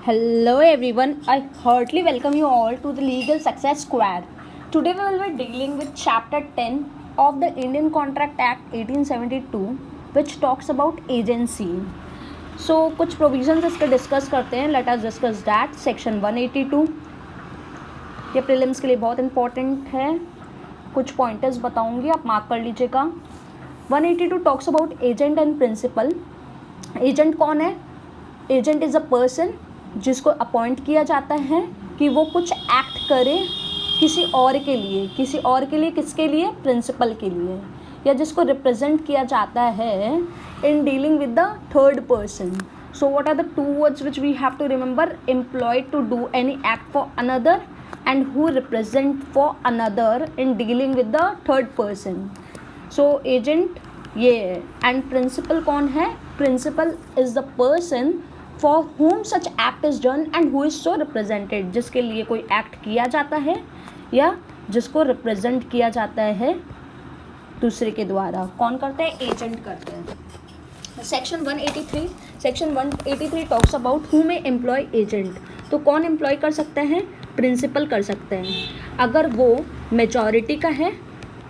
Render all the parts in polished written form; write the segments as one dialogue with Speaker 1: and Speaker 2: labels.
Speaker 1: Hello everyone, I heartily welcome you all to the Legal Success Square. Today we will be dealing with Chapter 10 of the Indian Contract Act 1872 which talks about agency. So कुछ provisions इसके discuss करते हैं. Let us discuss that. Section 182 ये prelims के लिए बहुत important है. कुछ pointers बताऊंगी, आप mark कर लीजिएगा. 182 talks about agent and principal. Agent कौन है? Agent is a person जिसको अपॉइंट किया जाता है कि वो कुछ एक्ट करे किसी और के लिए किसके लिए? प्रिंसिपल के लिए, या जिसको रिप्रेजेंट किया जाता है in dealing with the third person. So what are the two words which we have to remember? Employed to do any act for another and who represent for another in dealing with the third person. So agent ये है. And principal कौन है? Principal is the person for whom such act is done and who is so represented, जिसके लिए कोई act किया जाता है या जिसको रिप्रेजेंट किया जाता है दूसरे के द्वारा. कौन करते हैं? एजेंट करते हैं. Section 183 talks about who may employ agent. तो कौन एम्प्लॉय कर सकते हैं? प्रिंसिपल कर सकते हैं. अगर वो मेजॉरिटी का है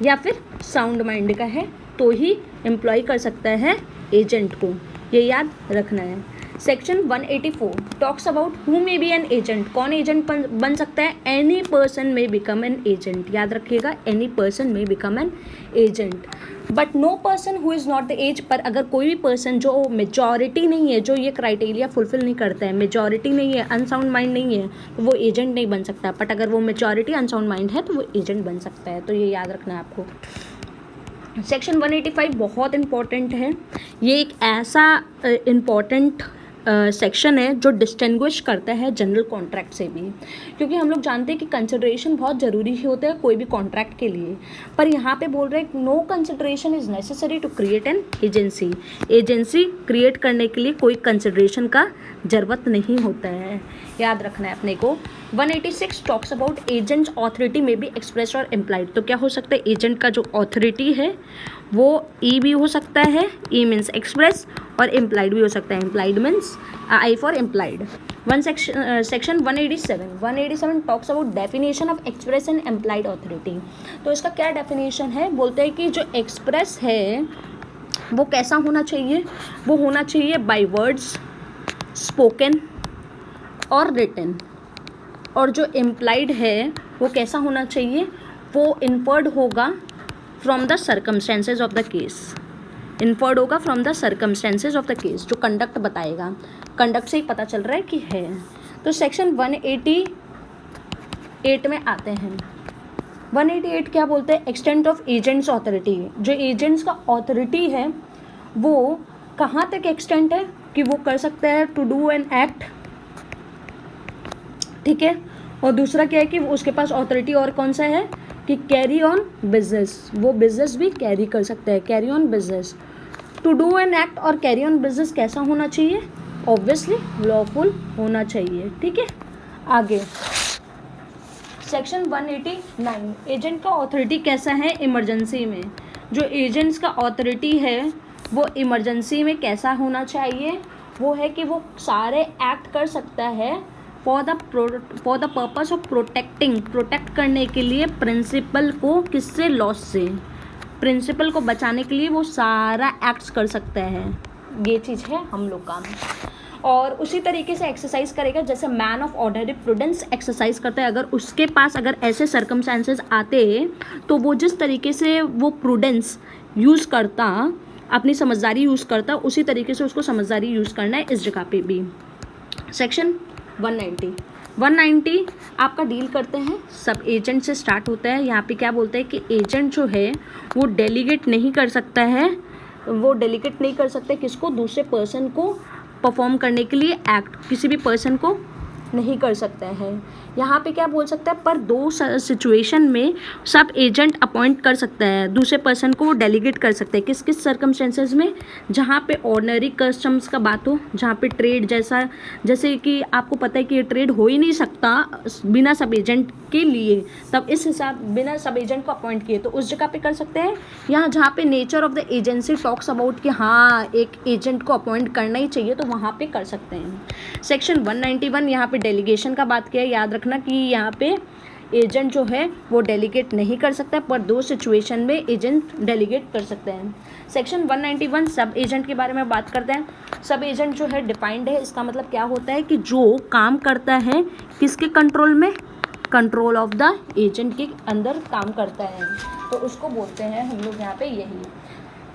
Speaker 1: या फिर साउंड माइंड का है तो ही एम्प्लॉय कर सकता है एजेंट को. ये याद रखना है. Section 184 talks about who may be an agent. कौन एजेंट बन सकता है? Any person may become an agent. याद रखिएगा, any person may become an agent but no person who is not the age. पर अगर कोई भी पर्सन जो मेजॉरिटी नहीं है, जो ये क्राइटेरिया फुलफिल नहीं करता है, मेजॉरिटी नहीं है, अनसाउंड माइंड नहीं है, तो वो एजेंट नहीं बन सकता. बट अगर वो मेजॉरिटी अनसाउंड माइंड है तो वो एजेंट बन सकता है. तो ये याद रखना है आपको. सेक्शन 185 बहुत इम्पॉर्टेंट है. ये एक ऐसा इम्पॉर्टेंट सेक्शन है जो डिस्टिंग्विश करता है जनरल कॉन्ट्रैक्ट से भी, क्योंकि हम लोग जानते हैं कि कंसिडरेशन बहुत ज़रूरी होता है कोई भी कॉन्ट्रैक्ट के लिए. पर यहाँ पे बोल रहे हैं no consideration is necessary to create an agency. Agency create करने के लिए कोई कंसिडरेशन का ज़रूरत नहीं होता है. याद रखना है अपने को. 186 टॉक्स अबाउट एजेंट्स ऑथोरिटी में भी एक्सप्रेस और इम्प्लाइड. तो क्या हो सकता है? एजेंट का जो ऑथोरिटी है वो ई भी हो सकता है, ई मीन्स एक्सप्रेस, और इम्प्लाइड भी हो सकता है. Implied means I for implied. Section 187 talks about definition of express and implied authority. तो इसका क्या डेफिनेशन है? बोलते हैं कि जो एक्सप्रेस है वो कैसा होना चाहिए? वो होना चाहिए बाय वर्ड्स, स्पोकन और रिटन. और जो इम्प्लाइड है वो कैसा होना चाहिए? वो इन्फर्ड होगा from the circumstances of the case. Inferred होगा from the circumstances of the case. जो कंडक्ट बताएगा, कंडक्ट से ही पता चल रहा है कि है. तो सेक्शन 188 में आते हैं. 188 क्या बोलते हैं? Extent of agents authority. जो एजेंट्स का ऑथोरिटी है वो कहाँ तक एक्सटेंट है कि वो कर सकता है टू डू एन एक्ट. ठीक है. और दूसरा क्या है कि उसके पास ऑथोरिटी और कौन सा है कि कैरी ऑन बिजनेस. वो बिजनेस भी कैरी कर सकता है. Carry on business, to do an act और कैरी ऑन बिजनेस कैसा होना चाहिए? ऑब्वियसली लॉफुल होना चाहिए. ठीक है. आगे सेक्शन 189 एजेंट का ऑथोरिटी कैसा है इमरजेंसी में. जो एजेंट्स का ऑथोरिटी है वो इमरजेंसी में कैसा होना चाहिए? वो है कि वो सारे एक्ट कर सकता है for the purpose of protect करने के लिए प्रिंसिपल को. किससे? लॉस से. प्रिंसिपल को बचाने के लिए वो सारा एक्ट्स कर सकता है. ये चीज़ है हम लोग का. और उसी तरीके से एक्सरसाइज करेगा जैसे man of ordinary prudence exercise करता है. अगर उसके पास अगर ऐसे सर्कमस्टेंसेस आते तो वो जिस तरीके से वो प्रूडेंस यूज़ करता, अपनी समझदारी यूज़ करता, उसी तरीके से उसको समझदारी यूज़ करना है इस जगह पे भी. सेक्शन 190 आपका डील करते हैं सब एजेंट से स्टार्ट होता है. यहाँ पे क्या बोलते हैं कि एजेंट जो है वो डेलीगेट नहीं कर सकता है. वो डेलीगेट नहीं कर सकते किसको? दूसरे पर्सन को परफॉर्म करने के लिए एक्ट. किसी भी पर्सन को नहीं कर सकते हैं। यहाँ पे क्या बोल सकता है, पर दो सिचुएशन में सब एजेंट अपॉइंट कर सकता है, दूसरे पर्सन को वो डेलीगेट कर सकते हैं। किस किस सर्कमस्टेंसेज में, जहाँ पे ऑर्डिनरी कस्टम्स का बात हो, जहाँ पे ट्रेड जैसा, जैसे कि आपको पता है कि ये ट्रेड हो ही नहीं सकता बिना सब एजेंट के लिए, तब इस हिसाब बिना सब एजेंट को अपॉइंट किए तो उस जगह पे कर सकते हैं। यहाँ जहाँ पे nature of the agency talks about कि हाँ एक एजेंट को अपॉइंट करना ही चाहिए, तो वहाँ पे कर सकते हैं। सेक्शन 191 यहाँ पे डेलीगेशन का बात किया है। याद रखना कि यहाँ पे एजेंट जो है वो डेलीगेट नहीं कर सकता, पर दो सिचुएशन में एजेंट डेलीगेट कर सकते हैं। सेक्शन 191 सब एजेंट के बारे में बात करते हैं। सब एजेंट जो है डिफाइंड है, इसका मतलब क्या होता है कि जो काम करता है किसके कंट्रोल में, कंट्रोल ऑफ द एजेंट के अंदर काम करता है, तो उसको बोलते हैं हम लोग यहाँ पे यही।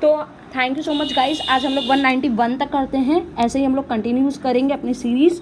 Speaker 1: तो thank you so much guys, आज हम लोग 191 तक करते हैं, ऐसे ही हम लोग कंटिन्यूज करेंगे अपनी सीरीज़।